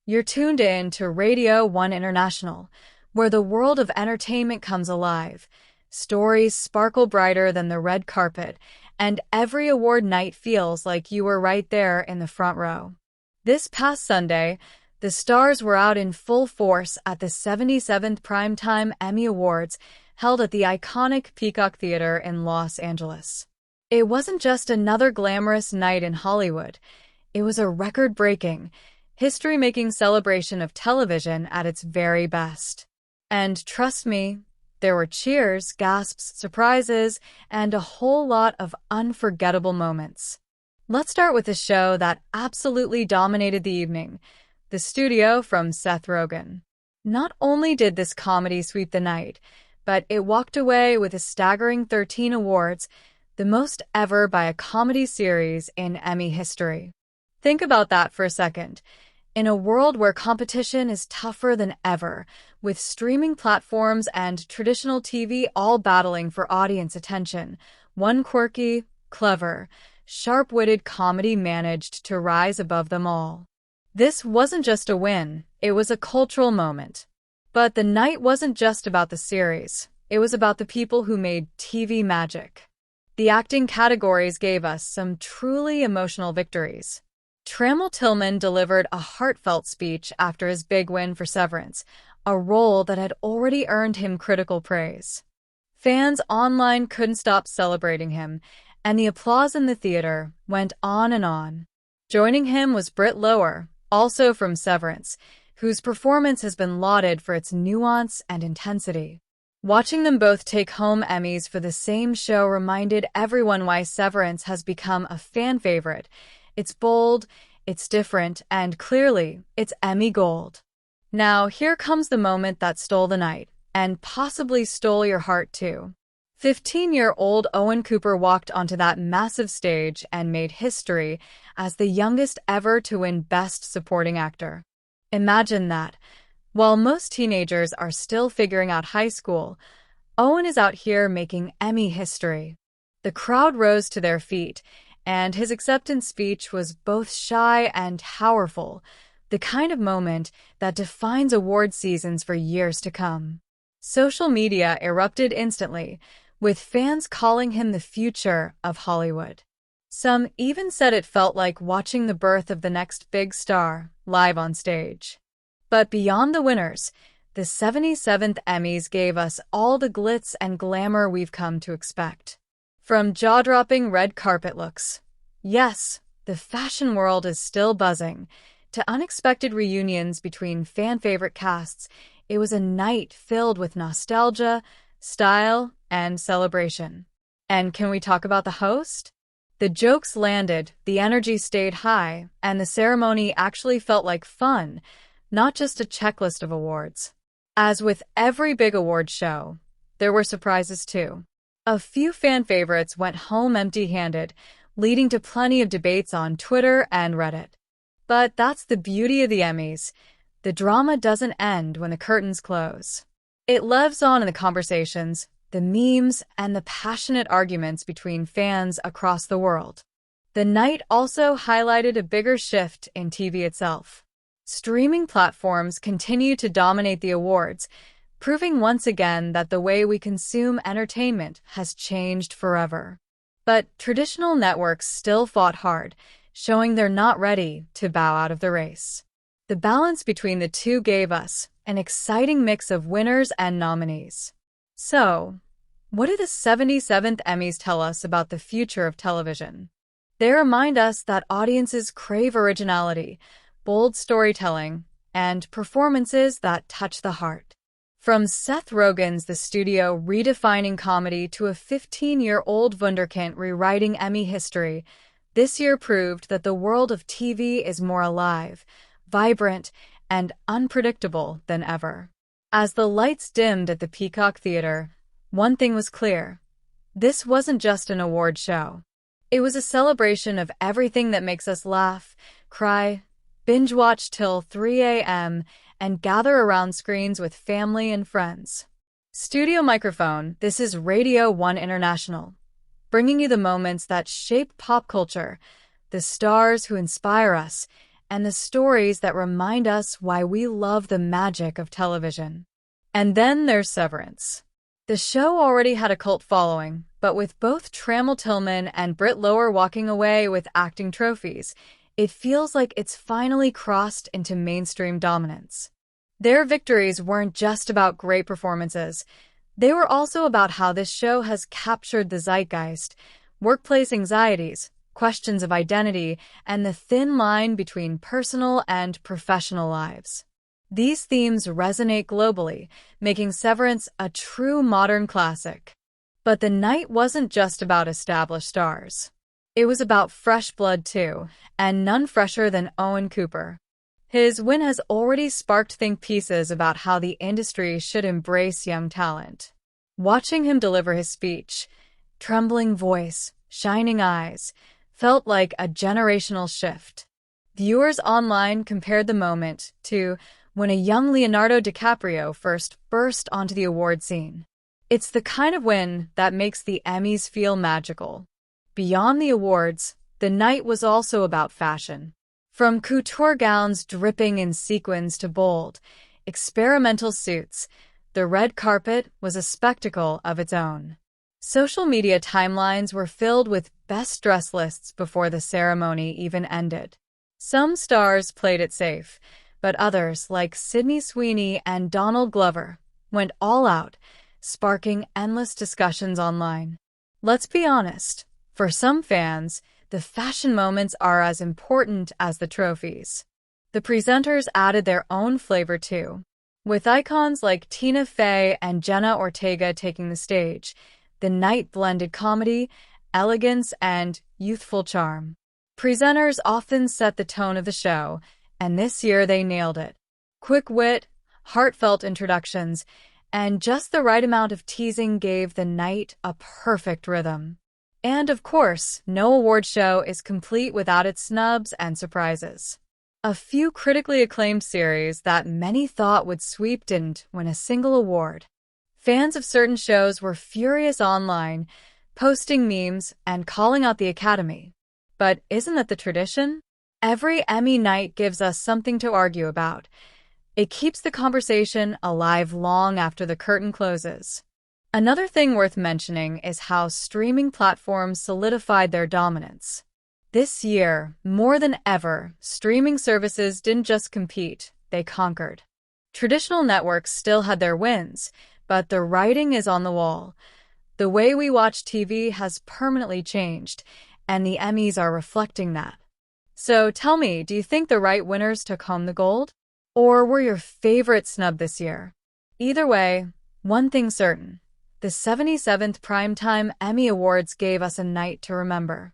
You're tuned in to Radio 1 International, where the world of entertainment comes alive. Stories sparkle brighter than the red carpet, and every award night feels like you were right there in the front row. This past Sunday, the stars were out in full force at the 77th Primetime Emmy Awards, held at the iconic Peacock Theater in Los Angeles. It wasn't just another glamorous night in Hollywood. It was a record-breaking, history-making celebration of television at its very best. And trust me, there were cheers, gasps, surprises, and a whole lot of unforgettable moments. Let's start with a show that absolutely dominated the evening, The Studio from Seth Rogen. Not only did this comedy sweep the night, but it walked away with a staggering 13 awards, the most ever by a comedy series in Emmy history. Think about that for a second. In a world where competition is tougher than ever, with streaming platforms and traditional TV all battling for audience attention, one quirky, clever, sharp-witted comedy managed to rise above them all. This wasn't just a win, it was a cultural moment. But the night wasn't just about the series, it was about the people who made TV magic. The acting categories gave us some truly emotional victories. Tillman delivered a heartfelt speech after his big win for Severance, a role that had already earned him critical praise. Fans online couldn't stop celebrating him, and the applause in the theater went on and on. Joining him was Britt, also from Severance, whose performance has been lauded for its nuance and intensity. Watching them both take home Emmys for the same show reminded everyone why Severance has become a fan favorite. It's bold, it's different, and clearly, it's Emmy gold. Now, here comes the moment that stole the night, and possibly stole your heart too. 15-year-old Owen Cooper walked onto that massive stage and made history as the youngest ever to win Best Supporting Actor. Imagine that. While most teenagers are still figuring out high school, Owen is out here making Emmy history. The crowd rose to their feet, and his acceptance speech was both shy and powerful, the kind of moment that defines award seasons for years to come. Social media erupted instantly, with fans calling him the future of Hollywood. Some even said it felt like watching the birth of the next big star live on stage. But beyond the winners, the 77th Emmys gave us all the glitz and glamour we've come to expect. From jaw-dropping red carpet looks, yes, the fashion world is still buzzing, to unexpected reunions between fan-favorite casts, it was a night filled with nostalgia, style, and celebration. And can we talk about the host? The jokes landed, the energy stayed high, and the ceremony actually felt like fun, not just a checklist of awards. As with every big award show, there were surprises too. A few fan favorites went home empty-handed, leading to plenty of debates on Twitter and Reddit. But that's the beauty of the Emmys. The drama doesn't end when the curtains close. It lives on in the conversations, the memes, and the passionate arguments between fans across the world. The night also highlighted a bigger shift in TV itself. Streaming platforms continue to dominate the awards, proving once again that the way we consume entertainment has changed forever. But traditional networks still fought hard, showing they're not ready to bow out of the race. The balance between the two gave us an exciting mix of winners and nominees. So, what do the 77th Emmys tell us about the future of television? They remind us that audiences crave originality, bold storytelling, and performances that touch the heart. From Seth Rogen's The Studio redefining comedy to a 15-year-old wunderkind rewriting Emmy history, this year proved that the world of TV is more alive, vibrant, and unpredictable than ever. As the lights dimmed at the Peacock Theater, one thing was clear. This wasn't just an award show. It was a celebration of everything that makes us laugh, cry, binge-watch till 3 a.m., and gather around screens with family and friends. Studio microphone, this is Radio 1 International, bringing you the moments that shape pop culture, the stars who inspire us, and the stories that remind us why we love the magic of television. And then there's Severance. The show already had a cult following, but with both Tramell Tillman and Britt walking away with acting trophies, it feels like it's finally crossed into mainstream dominance. Their victories weren't just about great performances. They were also about how this show has captured the zeitgeist, workplace anxieties, questions of identity, and the thin line between personal and professional lives. These themes resonate globally, making Severance a true modern classic. But the night wasn't just about established stars. It was about fresh blood too, and none fresher than Owen Cooper. His win has already sparked think pieces about how the industry should embrace young talent. Watching him deliver his speech, trembling voice, shining eyes, felt like a generational shift. Viewers online compared the moment to when a young Leonardo DiCaprio first burst onto the award scene. It's the kind of win that makes the Emmys feel magical. Beyond the awards, the night was also about fashion. From couture gowns dripping in sequins to bold, experimental suits, the red carpet was a spectacle of its own. Social media timelines were filled with best dress lists before the ceremony even ended. Some stars played it safe, but others, like Sydney Sweeney and Donald Glover, went all out, sparking endless discussions online. Let's be honest, for some fans, the fashion moments are as important as the trophies. The presenters added their own flavor too. With icons like Tina Fey and Jenna Ortega taking the stage, the night blended comedy, elegance, and youthful charm. Presenters often set the tone of the show, and this year they nailed it. Quick wit, heartfelt introductions, and just the right amount of teasing gave the night a perfect rhythm. And of course, no award show is complete without its snubs and surprises. A few critically acclaimed series that many thought would sweep didn't win a single award. Fans of certain shows were furious online, posting memes and calling out the Academy. But isn't that the tradition? Every Emmy night gives us something to argue about. It keeps the conversation alive long after the curtain closes. Another thing worth mentioning is how streaming platforms solidified their dominance. This year, more than ever, streaming services didn't just compete, they conquered. Traditional networks still had their wins, but the writing is on the wall. The way we watch TV has permanently changed, and the Emmys are reflecting that. So tell me, do you think the right winners took home the gold? Or were your favorite snub this year? Either way, one thing's certain. The 77th Primetime Emmy Awards gave us a night to remember.